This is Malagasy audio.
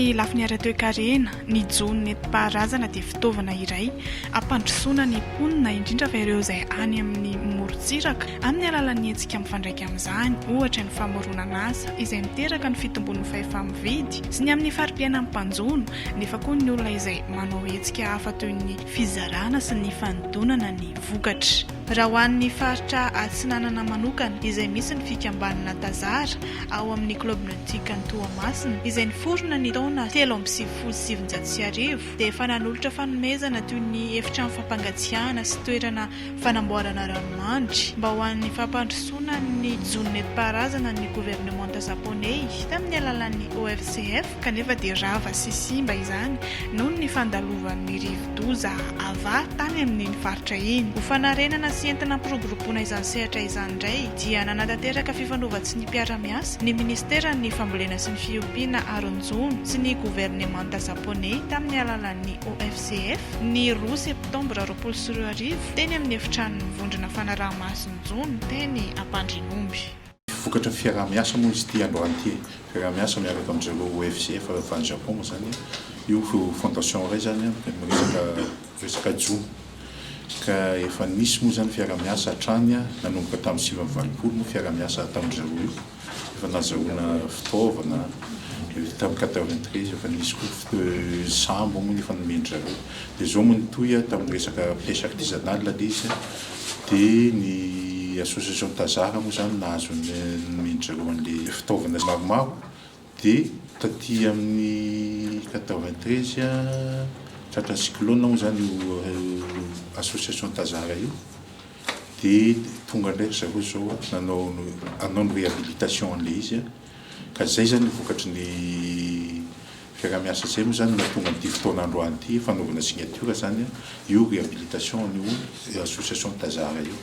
ny lafiny ara-toe-karena ny jony nentim-paharazana dia fitaovana iray ampandrosoana ny mponina indrindra fa ireo izay any amin'ny morontsiraka amin'ny alalan'ny hetsika mifandraika amin'izany, ohatra ny famoronana asa izay miteraka ny fitombon'ny fahefa-mividy sy ny amin'ny fari-piainan'ny mpanjono, nefa koa ny olona izay manao hetsika hafa toy ny fizarana sy ny fanodonana ny vokatra. Raha ho an'ny faritra Atsinanana manokana izay misy ny fikambanana Tazara ao amin'ny Club Nautique ny Toamasina izay niforona ny taona 2017 dia efa nanolotra fanomezana toy ny efitrano fampangatsiahana sy toerana fanamboarana ranomandry mba ho an'ny fampandrosoana ny jony nentim-paharazana ny gouvernemanta japoney tamin'ny alalan'ny OFCF, kanefa dia rava sy simba izany noho ny fandalovan'ny rivo-doza ava tany amin'ny faritra iny. Ho fanarenana sy entina pirogropona izany sehatra izany indray dia nanantanteraka fifanaova-tsy ny mpiara-miasa ny ministeran'ny fambolena sy ny fiompiana aronjono sy ny gouvernemanta japoney tamin'ny alalan'ny OFCF ny 2 septambra 2020 teny amin'ny efitrano mivondrona fanaraha-masony jono teny Ampandrinomby. Vokatra fiaraha-miasa moa izy ity androany ity. Fiaraha-miasa miaraka amin'izareo OFCF avy any Japon zany io fondation iray zany resaka jono. Ka efa nisy moa zany fiaraha-miasa hatrany nanomboka tamin'ny 2020 moa fiaraha-miasa tamin'izareo io. Efa nazahoana fitaovana tamin'ny 93 efa nisy koa sambo moa efa nomendry zareo. Dia zao moa nitoy tamin'ny resaka pièce artisanale ilay izy dia ny association Tazara moa zany nahazo nomendry zareo an'ilay fitaovana maromaro. Dia taty amin'ny 93 tratra cyclone moa zany io association Tazara io dia tonga ndray zareo zao nanao ny réhabilitation an'ilay izy ka zay zany vokatry ny fiaraha-miasa zay moa zany natonga n'ity fotoana androany ity fanaovana signature zany io réhabilitation an'io association Tazara io.